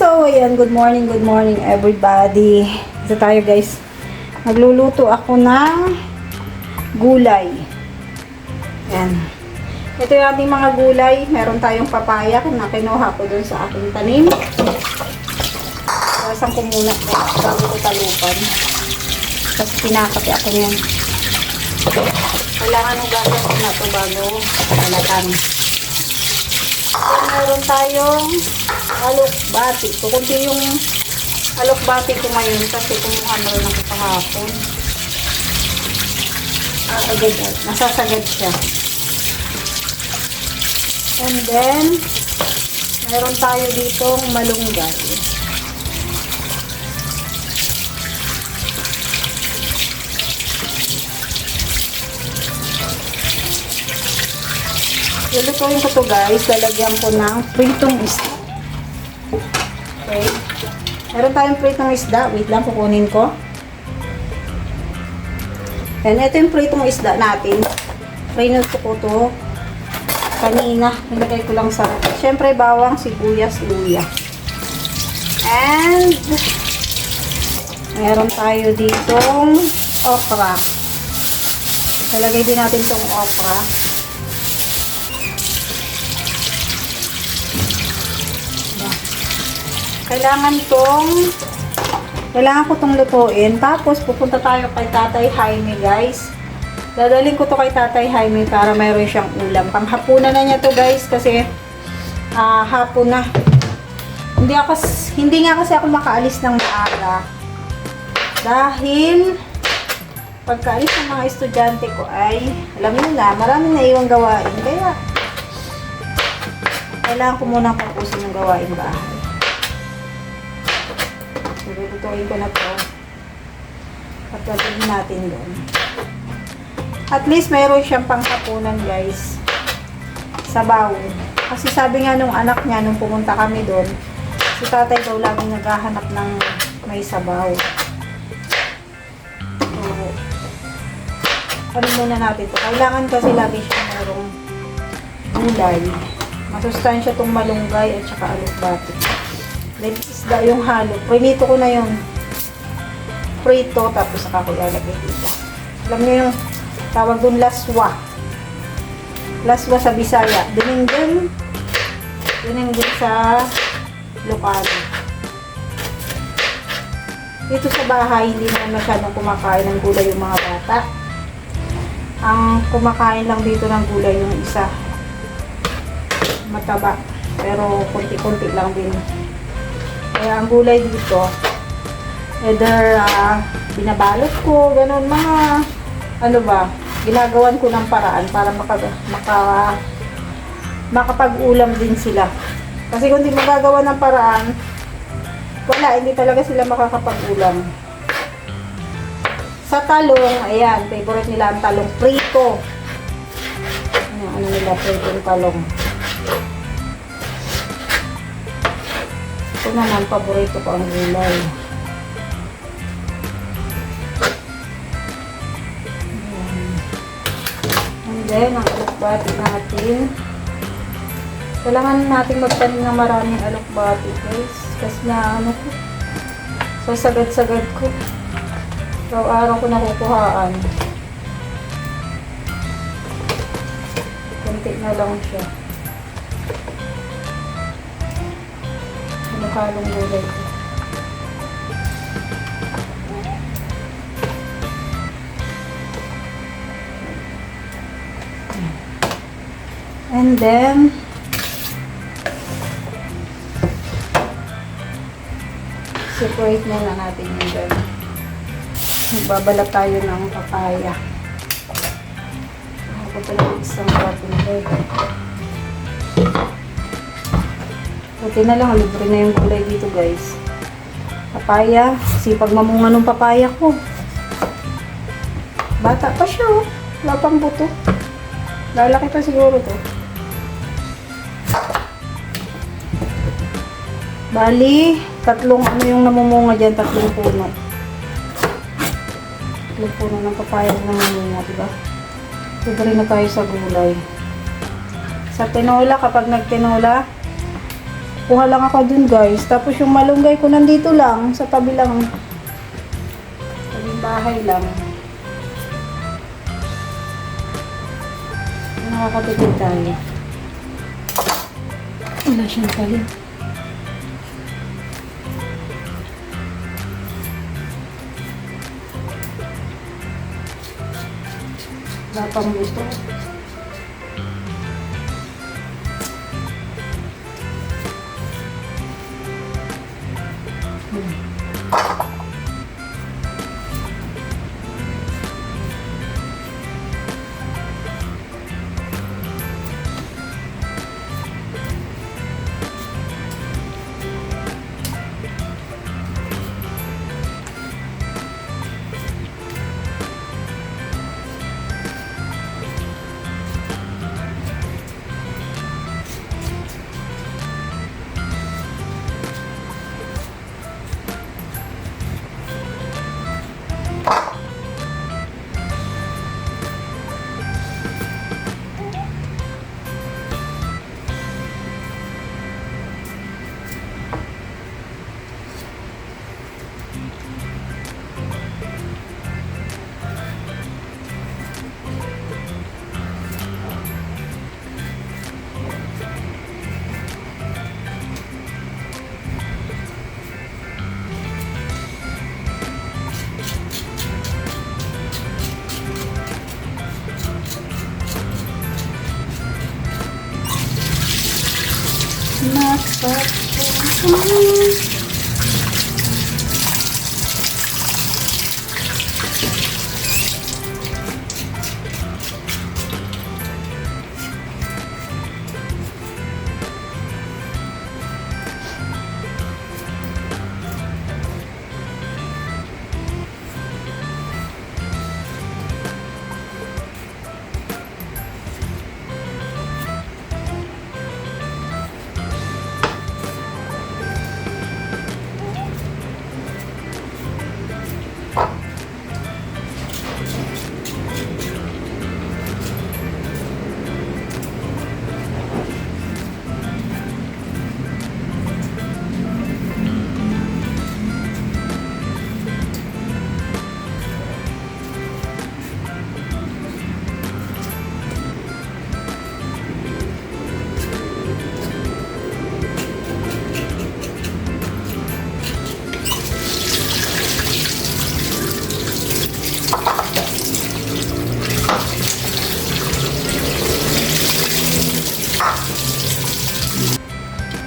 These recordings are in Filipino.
So, ayan, good morning everybody. Ito tayo guys. Nagluluto ako ng gulay. Ayan. Ito yung ating mga gulay. Meron tayong papaya na kinuha ko dun sa aking tanim. Sasang ko muna bago ko talupan. Kasi pinakapi ako niyan. Kailangan ng gagawin ko na ito bago talatan. Meron tayong alokbati. Kukunti yung alokbati ko ngayon kasi kumuha na rin ako kahapon. Agad, nasasagad siya. And then, meron tayo ditong malunggay. Lulutuin ko to guys, lalagyan ko ng pritong isda. Okay. Meron tayong pritong isda. Wait lang, kukunin ko. Yan, ito yung pritong isda natin. Rinuto ko to kanina. Nilagay ko lang sa, syempre bawang, sibuyas, luya. And meron tayo ditong okra. Nalagay din natin tong okra. Kailangan ko tong lutuin. Tapos, pupunta tayo kay Tatay Jaime, guys. Dadalhin ko to kay Tatay Jaime para mayroon siyang ulam. Panghapunan na niya to, guys, kasi hapon na. Hindi nga kasi ako makaalis ng maaga. Dahil, pagkaalis ng mga estudyante ko ay, alam niyo na, maraming naiwang gawain. Kaya, kailangan ko munang tapusin ng gawain bahay. Lutuin ko na to. At lagyan natin doon. At least mayroon siyang panghapunan guys. Sabaw. Kasi sabi nga nung anak niya nung pumunta kami doon, si tatay daw laging naghahanap ng may sabaw. So, ano muna natin to. Kailangan kasi lagi siya mayroong gulay. Masustansya itong malunggay at saka alokbati. Then, isda yung halo. Prinito ko na yung prito, tapos saka ko ilalagay dito. Alam niyo yung tawag doon laswa. Laswa sa Bisaya. Dinenggen sa Ilocano. Dito sa bahay, hindi naman masyadong kumakain ng gulay yung mga bata. Ang kumakain lang dito ng gulay yung isa. Mataba. Pero konti-konti lang din. Kaya ang gulay dito, either binabalot ko, ganun, mga, ano ba, ginagawan ko ng paraan para makapag-ulam din sila. Kasi kung hindi magagawa ng paraan, wala, hindi talaga sila makakapag-ulam. Sa talong, ayan, favorite nila ang talong prito. Ano nila, prito yung talong. Ito naman, paborito ko ang gulay. And then, ang alokbati natin. Kailangan natin magtanim ng maraming alokbati, guys. Kasi na, ano ko, sasagad-sagad ko. Araw-araw ko nakukuhaan. Kunti na lang siya. Halong gulay. And then separate muna natin yung dyan. Magbabalat tayo ng papaya. Ako talaga isang wrapping bag. Buti na lang, libre na yung gulay dito guys. Papaya. Sipag mamunga ng papaya ko. Bata pa siya oh. Wala pang buto. Lalaki pa siguro to. Bali, tatlong ano yung namumunga dyan, tatlong puno. Tatlong puno ng papaya na namumunga, diba? Libre na tayo sa gulay. Sa tinola, kapag nagtinola, Kuha lang ako dun guys. Tapos yung malunggay ko nandito lang. Sa tabi lang. Tabing bahay lang. Nakakatipid tayo. Wala siyang kalim. Wala pang gusto.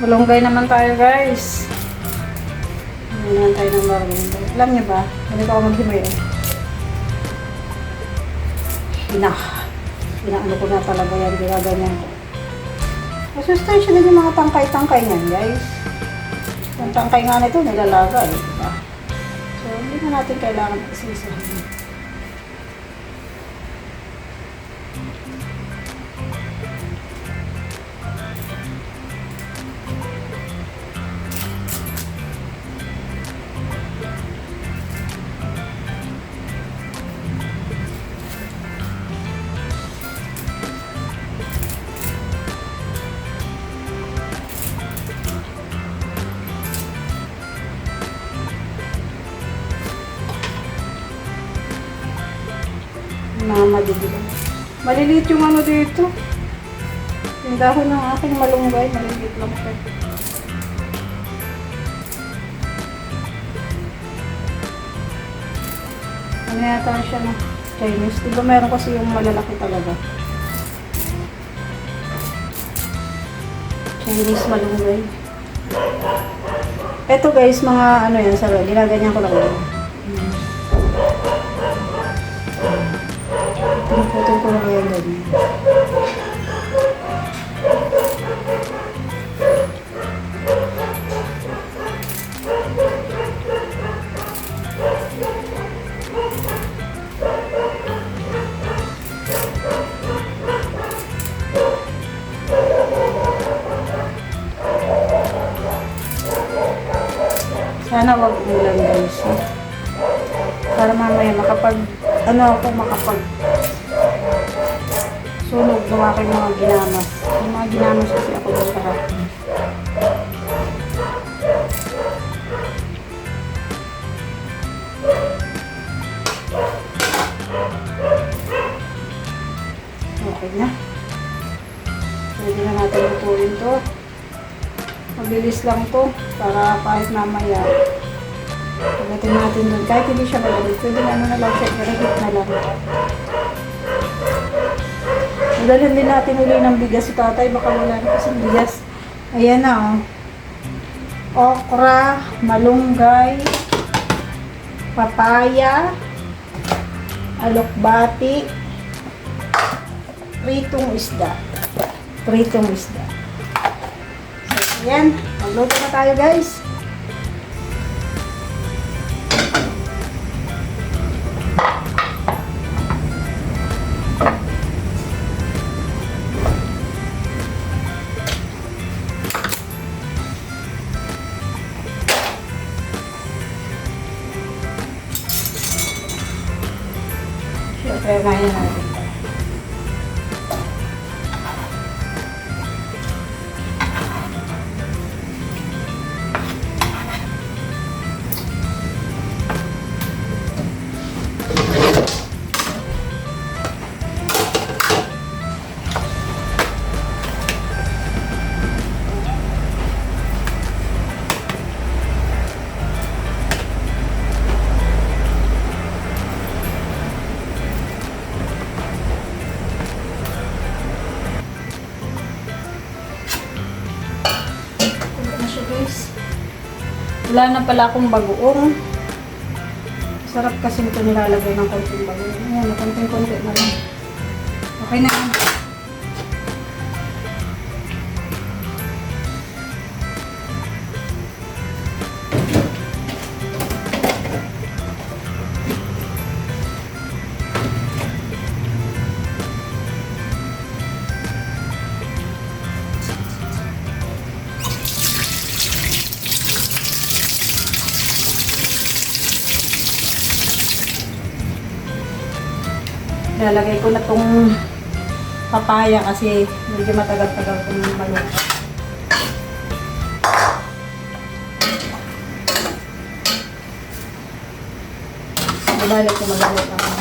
Malunggay naman tayo guys. Hindi naman tayo ng malunggay. Alam niyo ba? Hindi ako maghimay eh. Inaano ko na talaga yan. Ginaganyan ko. Masustansya din yung mga tangkay-tangkay niyan guys. Yung tangkay nga nito nilalaga eh. Diba? So hindi na natin kailangan isisahin. Madidila. Maliliit yung ano dito. Yung dahon ng aking malunggay, maliliit lang siya. Ano yata siya na Chinese? Diba meron kasi yung malalaki talaga. Chinese malunggay. Eto guys, mga ano yan, sarap. Ginaganyan ko lang yun. Pinuputol ko lang yung ganyan. Sana wag ulan guys. Para mamaya makapag sunog ng aking mga ginamas. Yung mga ginamas kasi ako doon kahapon. mabilis lang to para kahit mamaya pagdating natin dun. Kahit hindi siya malamig, pwede ano na lang siya, i-reheat na lang. Dalhin din natin uli ng bigas si tatay, baka wala na kasing bigas. Ayan na oh. Okra, malunggay, papaya, alokbati, pritong isda. Pritong isda. So, ayan. Magluto na tayo, guys. Siyempre, ngayon natin. Wala na pala akong bagoong. Sarap kasi ito nilalagay ng konting bagoong. Ayan, konting-konti na lang. Okay na. Lalagay ko na tong papaya kasi medyo matagal-tagal itong maluto. Mabalik ko magalit ako.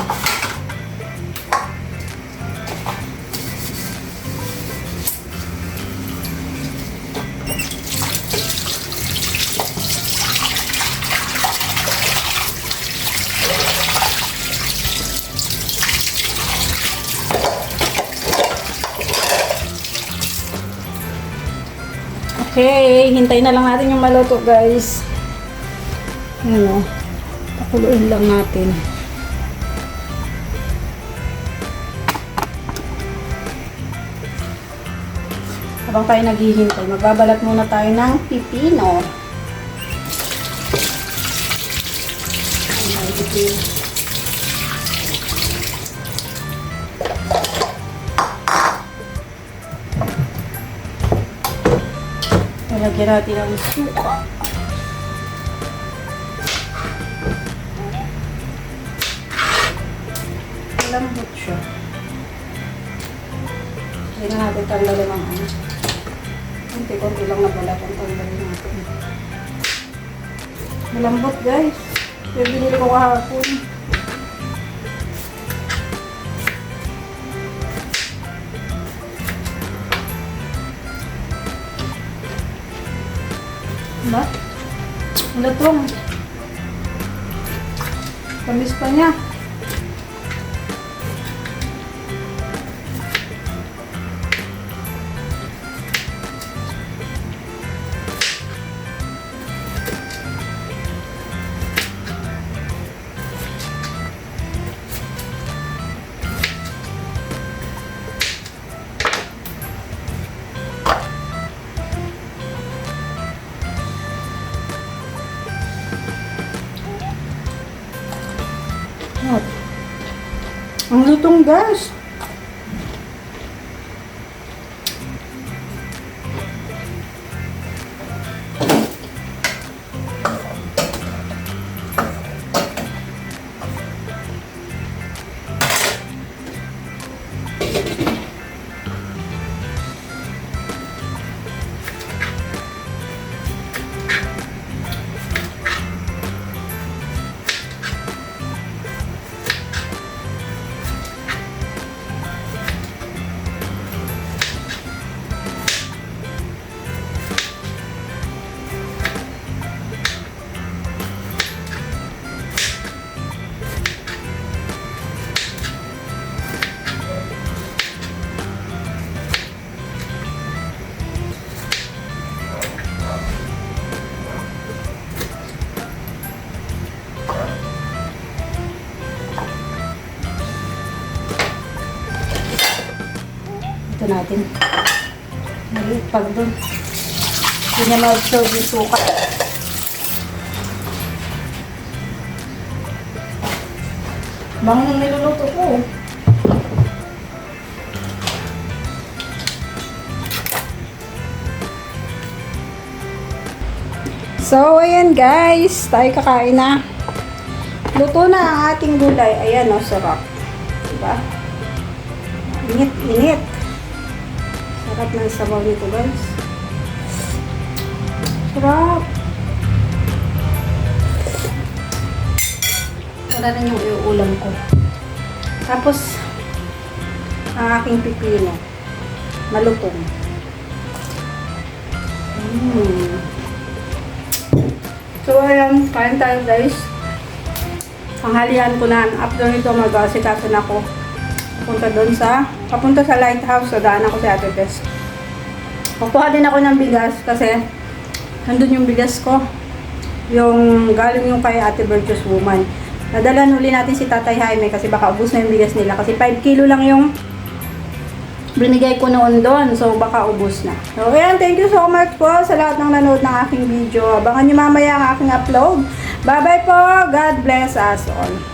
Okay, hintayin na lang natin yung maluto, guys. Ayan o. Pakuluin lang natin. Habang tayo naghihintay, magbabalat muna tayo ng pipino. Ayan, pipino. Lagyan natin ang suka. Malambot siya. Hindi na natin tanggalin ang ano. Kunti-kunti lang nabalat ang tanggalin natin. Malambot, guys. Yung binili ko kahapon. Diba? Ano itong? Tamis pa niya. Ang lutong, guys. dito natin. Maliit pag doon. Hindi niya ma-absorb yung suka. Bango nang niluluto ko. So, ayan guys. Tayo kakain na. Luto na ang ating gulay. Ayan o, sarap. Diba? Init. Sarap ng sabaw nito guys. Sarap. Wala na yung iuulam ko. Tapos, ang aking pipino. Malutong. So, ayan. Kain tayo guys. Panghalian ko na. After nito, mag-asikaso na ako. Papunta sa lighthouse. So, daan ako sa Ate Tess. Kukuha din ako ng bigas kasi nandun yung bigas ko. Yung galing yung kay Ate Virtuous Woman. Nadalan uli natin si Tatay Jaime kasi baka ubos na yung bigas nila. Kasi 5 kilo lang yung binigay ko noon doon. So, baka ubos na. So, ayan. Thank you so much po sa lahat ng nanood ng aking video. Abangan nyo mamaya ang aking upload. Bye-bye po. God bless us all.